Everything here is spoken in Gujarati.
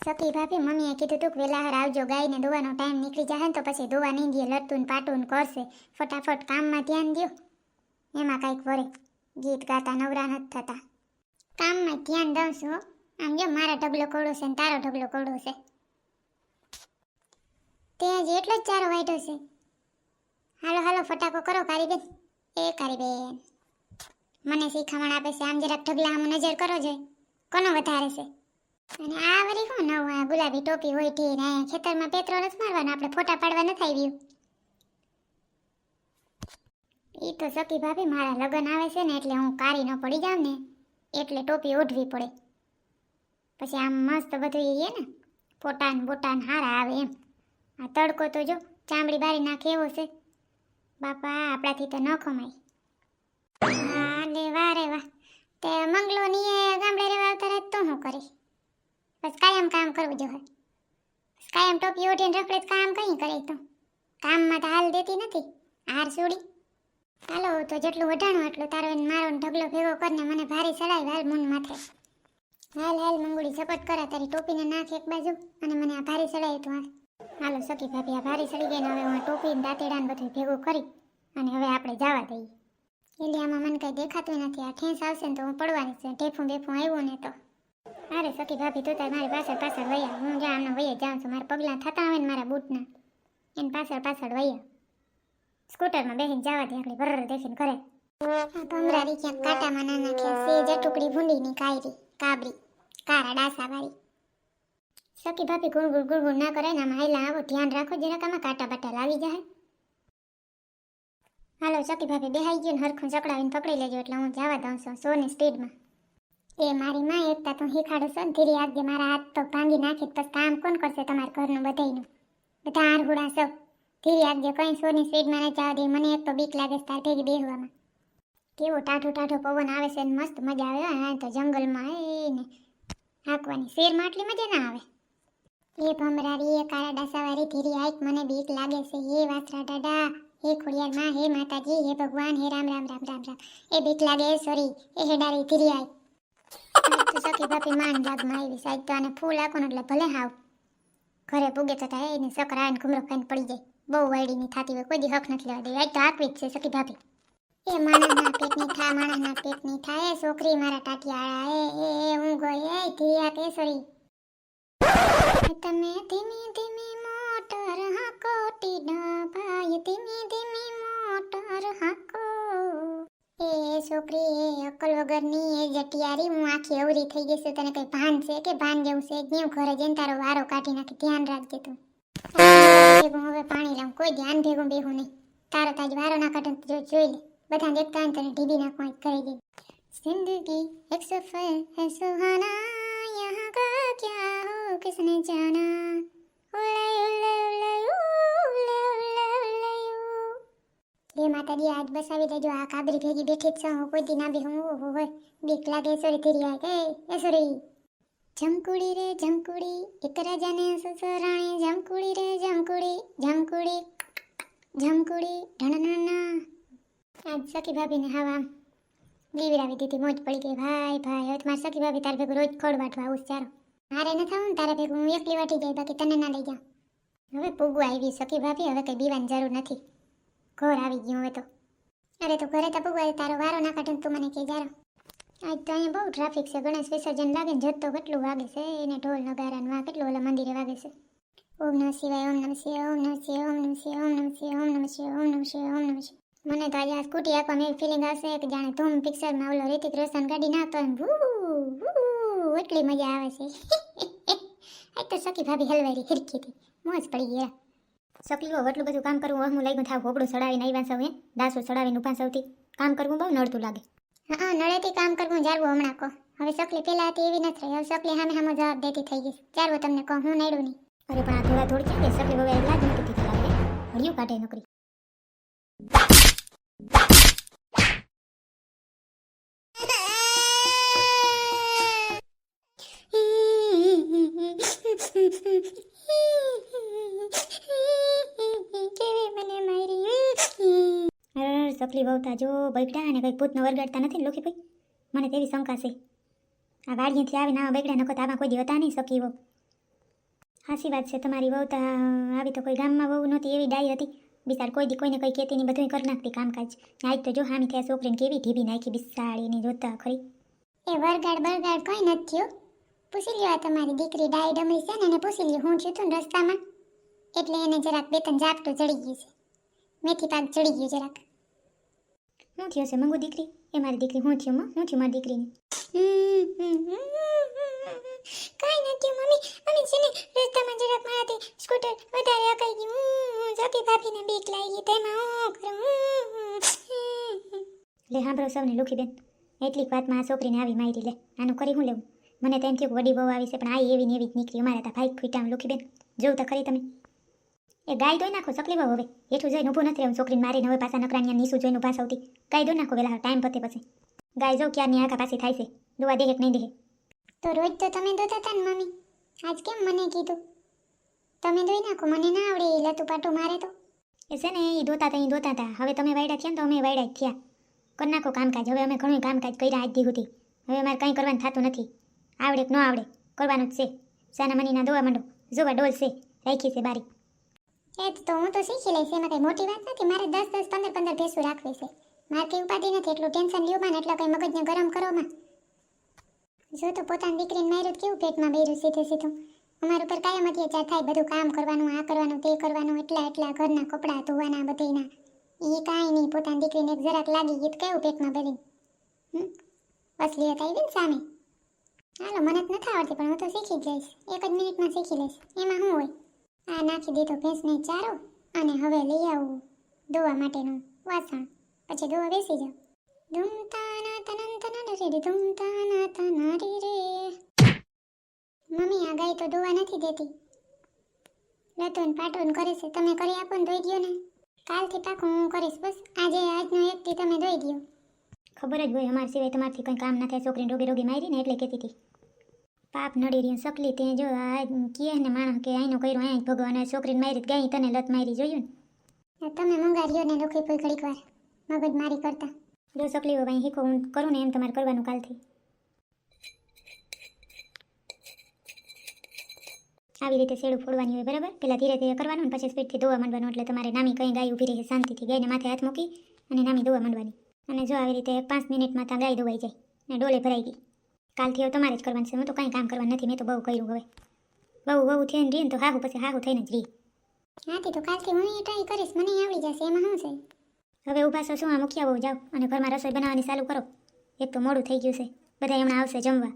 સખી ભાભી મમ્મીએ કીધું તું કે વેલાહર આવજો, ગાયને દોવાનો ટાઈમ નીકળી જાય ને તો પછી દોવા નહીં દે, લટતું ને પાટું ને કરશે. ફટાફટ કામમાં ધ્યાન દ્યો. એમાં કાંઈક વરે ગીત ગાતા નવરા નથી થતા. કામમાં ધ્યાન દઉં છું હો. આમ જો મારા ઢગલો કવડો છે ને તારો ઢગલો કવડો છે. તે હજી એટલો જ ચારો વાઢ્યો છે. હાલો હાલો ફટાકો કરો કારીબેન. એ કારીબેન મને શીખામણ આપે છે. આમ જરાક ઢગલા આમ નજર કરો જોઈએ કોનો વધારે છે. અને આ વળી હું નવું આ ગુલાબી ટોપી હોય ઠી ને અહીંયા ખેતરમાં પેત્રો નથી મારવાનો, આપણે ફોટા પાડવા નથી આવ્યું. ઈ તો સખી ભાભી મારા લગ્ન આવે છે ને એટલે હું કારી ન પડી જાઉં ને એટલે ટોપી ઓઢવી પડે. પછી આમ મસ્ત બધું એ ને ફોટા ને બોટા ને હારા આવે એમ. આ તડકો તો જો ચામડી બારી નાખે એવો છે બાપા, આપણાથી તો ન ખમાય. હા લે વાહ રે વાહ. તે મંગલો ની ગામડે રેવા આવતા રહે તો હું કરીશ. બસ કાયમ કામ કરવું જોઈએ. કાયમ ટોપી ઓઢીને રખડે કામ કઈ કરે તો કામમાં તો હાલ દેતી નથી હાર છોડી. હાલો તો જેટલું વઢાણું એટલું તારો મારો ઢગલો ભેગો કરીને મને ભારી ચડાવી હાલ મૂન માથે. હાલ હાલ મંગુડી સપોર્ટ કરા તારી ટોપીને નાખ એક બાજુ અને મને આ ભારી ચડાવી તું હાલ. હાલો સખી ભાભી આ ભારી ચડી ગઈ ને હવે હું ટોપી દાંતેડા ને બધું ભેગું કરી અને હવે આપણે જવા દઈએ. એટલે આમાં મને કઈ દેખાતું નથી. આ ઠેંસ આવશે ને તો હું પડવાની છે. ઢેફું બેફું આવ્યું ને તો અરે સખી ભાભી તું તાર મારી પાછળ પાછળ વયા. હું જ્યાં આમનો વયા જાઉં છું. મારા પગલાં થતા આવે ને મારા બૂટના એની પાછળ પાછળ વયા. સ્કૂટરમાં બેસીને જવા દે આખડી બરર દેખીને ઘરે. આ ભમરારી ક્યાંક કાંટામાં ના નાખ્યા છે. જે ટુકડી ભૂંડીની કાયરી કાબરી કારા ડાસાવાળી. સખી ભાભી ગુણગુણ ગુણગુણ ના કરે ને આમાં હાઈલા આવો ધ્યાન રાખો જરાક આમાં કાંટા બાટા લાવી જાય. હાલો સખી ભાભી બેહાઈ ગયું ને હરખું ચકડાવીને પકડી લેજો એટલે હું જવા દઉં છું 100 ની સ્પીડમાં. એ મારી માં એકતા તું શીખાડું છું ને ધીરી આગળ મારા હાથ તો ભાંગી નાખી પછી કામ કોણ કરશે તમારા ઘરનું બધાયનું. બધા આરહુડા સૌ ધીરી આગળ કઈ 100 ની સ્પીડમાં ના જવા દે. મને એક તો બીક લાગે છે તાર ભેગી બેહવામાં. કેવો ટાઢો ટાઢો પવન આવે છે ને મસ્ત મજા આવે. આ તો જંગલમાં એને હાંકવાની શેરમાં આટલી મજા ના આવે. એ ભમરારી એ કાળા ડાસાવાળી ધીરી આઈક મને બીક લાગે છે. એ વાસરા દાદા હે ખોડિયાર માં હે માતાજી હે ભગવાન હે રામ રામ રામ રામ રામ. એ બીક લાગે સોરી એ હેડારી ધીરી આઈ. તો સખી બાપી માન લાગમાં આવી સાઈડ તો આને ફૂલ આખો એટલે ભલે હાવ ઘરે પૂગે તો થાય એને સકરા આને ઘુમરો ખાઈને પડી જાય. બહુ વાયડીની થાતી હોય કોઈ દી હક નથી લેવા દે. આજ તો આકવી જ છે સખી ભાભી. એ માણસના પેટની થા માણસના પેટની થા. એ છોકરી મારા ટાટિયાળા એ હું ગઈ એ ધીયા કેસરી. તમે ધીમી ધીમી મોટર હાકો ટીડા ભાઈ ધીમી ધીમી મોટર હાકો. એ છોકરી એ અકલ વગરની એ જટિયારી હું આખી અવરી થઈ ગઈ છે. તને કઈ ભાન છે કે ભાન જેવું છે જ્યું ઘરે જઈને તારો વારો કાઢી નાખી. ધ્યાન રાખજે તું. ભેગું હવે પાણી લાવું કોઈ ધ્યાન ભેગું બેહું નહીં. તારો તાજ વારો ના કાઢે જોઈ લે. બધા દેખતા ને તને ઢીબી નાખવા ઘરે જઈ. જિંદગી એક સફર હૈ સુહાના યહાં કા ક્યા હો કિસને જાના. ઉલય ઉલય ઉલય ઉલય ઉલય ઉલય. એ માતાજી આજ બસાવી દેજો. આ કાબરી ભેગી બેઠી જ છું હું કોઈ દી ના બેહું. હોય બીક લાગે સોરી ધીરી આ કે એ સોરી. જમકુડી રે જમકુડી એક રાજાને સસરાણી. જમકુડી રે જમકુડી જમકુડી જમકુડી ઢણના. આજ સખી ભાભીને હવા બીવડાવી દીધી. મોજ પડી ગઈ ભાઈ ભાઈ. હવે મારી સખી ભાભી તારે ભેગું રોજ ખોડ વાટવા આવું ચારો. મારે ન થવું ને તારે ભેગું હું એકલી વાટી જાય બાકી તને ના લઈ જાઉં. હવે પૂગું આવી સખી ભાભી. હવે કંઈ બીવાની જરૂર નથી. ઘર આવી ગયું હવે તો. અરે તો ઘરે તો પૂગવા તારો વારો ના કાઢે તું મને કે જારો. આજ તો અહીંયા બહુ ટ્રાફિક છે. ગણેશ વિસર્જન લાગે ને જતો કેટલું વાગે છે એને ઢોલ નગારા વા કેટલું ઓલા મંદિરે વાગે છે. ઓમ નમઃ શિવાય ઓમ નમઃ શિવાય ઓમ નમઃ શિવાય ઓમ નમઃ શિવાય ઓમ નમઃ શિવાય ઓમ નમઃ શિવાય ઓમ નમઃ શિવાય ઓમ નમઃ શિવાય. મને તો આજે આ સ્કૂટી આપવામાં એવી ફિલિંગ આવશે કે જાણે ધૂમ પિક્ચરમાં ઓલો રિતિક રોશન ગાડી નાખતો ને ભૂ એટલી મજા આવે છે. આજ તો સખી ભાભી હલવારી હિરકી હતી. મોજ પડી ગયા. સકલીઓ એટલું બધું કામ કરવું હું લાગ્યું થાવ ઘોબડું ચડાવીને આવ્યા સૌ દાસો ચડાવીને ઉભા સૌથી કામ કરવું બહુ નડતું લાગે. હા નળેથી કામ કરવું જારવું હમણાં કહો. હવે સકલી પેલા હતી એવી નથી રહી. હવે સકલી સામે સામે જવાબ દેતી થઈ ગઈ. જારવું તમને કહું હું નડ્યું નહીં. અરે પણ આ થોડા થોડી ક્યાં સકલી હવે લાજ નથી દીધી લાગે. હળિયું કાઢે નોકરી. સકલી વહુતા જો બગડ્યા અને કંઈ ભૂતનો વરગાડતા નથી ને લોખી ભાઈ. મને તેવી શંકા છે આ વાડીએથી આવીને આવા બગડ્યા નખો આમાં કોઈ દી હતા નહીં સકી વહુ. હાસી વાત છે તમારી. વહુ તો આવી તો કોઈ ગામમાં વહુ નહોતી, એવી ડાઈ હતી. બિચાર કોઈ દી કોઈને કંઈ કહેતી નહીં, બધું કરી નાખતી કામકાજ. આજ તો જો હામી થયા છોકરીને કેવી ઢીબી નાખી બિસાડીને, જોતા ખરી. એ વરગાડ બરગાડ કંઈ નથી થયું. પૂછી લ્યો આ તમારી દીકરી ડાઈ ડમરી છે ને, એને પૂછી લ્યો હું થયું તું ને રસ્તામાં. એટલે એને જરાક બે ત્રણ ઝાપટું ચડી ગયું છે, મેથી પાક ચડી ગયું જરાક. શું થયું છે મંગુ દીકરી? એ મારી દીકરી શું થયું મારી દીકરીને? કાંઈ નથી મમ્મી. મમ્મી છે ને રસ્તામાં જરાક મારાથી સ્કૂટર વધારે અકાઈ ગયું. જોતી ભાભીને બીક લાગી તેમાં હું કરું. લે સાંભળો સૌને લુખીબેન, એટલીક વાતમાં આ છોકરીને આવી મારી. લે આનું કરી હું લેવું? મને તો એમ થયું વડી બહુ આવી છે, પણ આ એવી ને એવી જ નીકળી. અમારા તા ભાઈ ખૂટામ લુખીબેન, જોઉં તો ખરી તમે. એ ગાય દોઈ નાખો સકલી બહુ. હવે એઠું જોઈને ઊભું નથી રહેવું છોકરીને મારીને. હવે પાછા નકરાનિયા નીસું જોઈને ઊભા સૌથી ગાય દોઈ નાખો વેલા, ટાઈમ પતે પછી. ગાય જો ક્યારની આખા પાછી થાય છે, દોવા દે કે નહીં દે? તો રોજ તો તમે દોતા હતા ને મમ્મી, આજ કેમ મને કીધું? તમે દોઈ નાખો, મને ના આવડે એ લતું પાટું મારે તો. એ છે ને એ દોતા હતા. હવે તમે વાયડા થયા ને તો અમે વાયડા જ થયા. કરી નાખો કામકાજ. હવે અમે ઘણું કામકાજ કર્યા આજ દી સુધી. હવે અમારે કંઈ કરવાનું થતું નથી. આવડે કે ન આવડે કરવાનું જ છે. સાના મનીના દોવા માંડો. જોવા ડોલ છે, રાખી છે બારી. એ તો હું તો શીખી લઈશ, એમાં કંઈ મોટી વાત નથી. મારે 10 15 ભેંસું રાખવી છે. મારે કંઈ ઉપાધિ નથી, એટલું ટેન્શન લ્યો માં ને એટલે કંઈ મગજને ગરમ કરો માં. જો તો પોતાની દીકરીને માર્યું કેવું પેટમાં બેર્યું સીધું. અમારા ઉપર કાયમ અત્યાચાર થાય, બધું કામ કરવાનું, આ કરવાનું, તે કરવાનું, એટલા ઘરના કપડાં ધોવાના બધેના. એ કાંઈ નહીં, પોતાની દીકરીને એક જરાક લાગી ગઈ તો કેવું પેટમાં ભરી. અસલિયત આવી ને સામે. હાલો મને જ નથી આવડતી, પણ હું તો શીખી જ જઈશ. 1 જ મિનિટમાં શીખી લઈશ. એમાં શું હોય? આ નાખી દીધો ભેંસને ચારો, અને હવે લઈ આવું દોવા માટેનું વાસણ, પછી દોવા બેસી જાવ. ધૂમતાના તનંતના રે ધૂમતાના તનારી રે. મમ્મી આ ગાય તો દોવા નથી દેતી, લતું પાટું કરે છે. તમે કરી આપો ને ધોઈ દો ને. કાલથી પાકું હું કરીશ. બસ આજનો એક દી તમે ધોઈ દો. ખબર જ હોય અમારા સિવાય તમારથી કંઈ કામ ના થાય. છોકરીને રોગી મારી ને એટલે કહેતી હતી પાપ નડી રહ્યું સકલી. તે જો આ કહે ને માણસ કે અહીંનું કર્યું અહીં ભગવાન, છોકરીને મારી ગાય તને લત મારી જોયું ને. તમે મંગાર્યો ને રોકી પોઈ ઘડીક વાર મગજ મારી કરતા. જો સકલી હો ભાઈ શીખો, હું કરું ને એમ તમારે કરવાનું કાલથી. આવી રીતે શેડું ફોડવાની હોય બરાબર. પહેલાં ધીરે ધીરે કરવાનું ને પછી સ્પીડથી ધોવા માંડવાનું. એટલે તમારે નામી કંઈ ગાય ઊભી રહે શાંતિથી, ગાયને માથે હાથ મૂકી અને નામી ધોવા માંડવાની. અને જો આવી રીતે 5 મિનિટમાં ત્યાં ગાય ધોવાઈ જાય ને ડોલે ભરાઈ ગઈ. કાલથી હવે તમારે જ કરવાનું છે. હું તો કંઈ કામ કરવાનું નથી. મેં તો બહુ કર્યું. હવે બહુ થઈને રહીએ ને તો હાહું પછી હાહું થઈને જ રહી. હાથી તો કાલથી હું એ ટ્રાય કરીશ, મને આવડી જશે. એમાં શું છે? હવે ઊભા છો શું? આ મૂક્યા બહુ જાઓ અને ઘરમાં રસોઈ બનાવવાની ચાલુ કરો. એક તો મોડું થઈ ગયું છે, બધા હમણાં આવશે જમવા.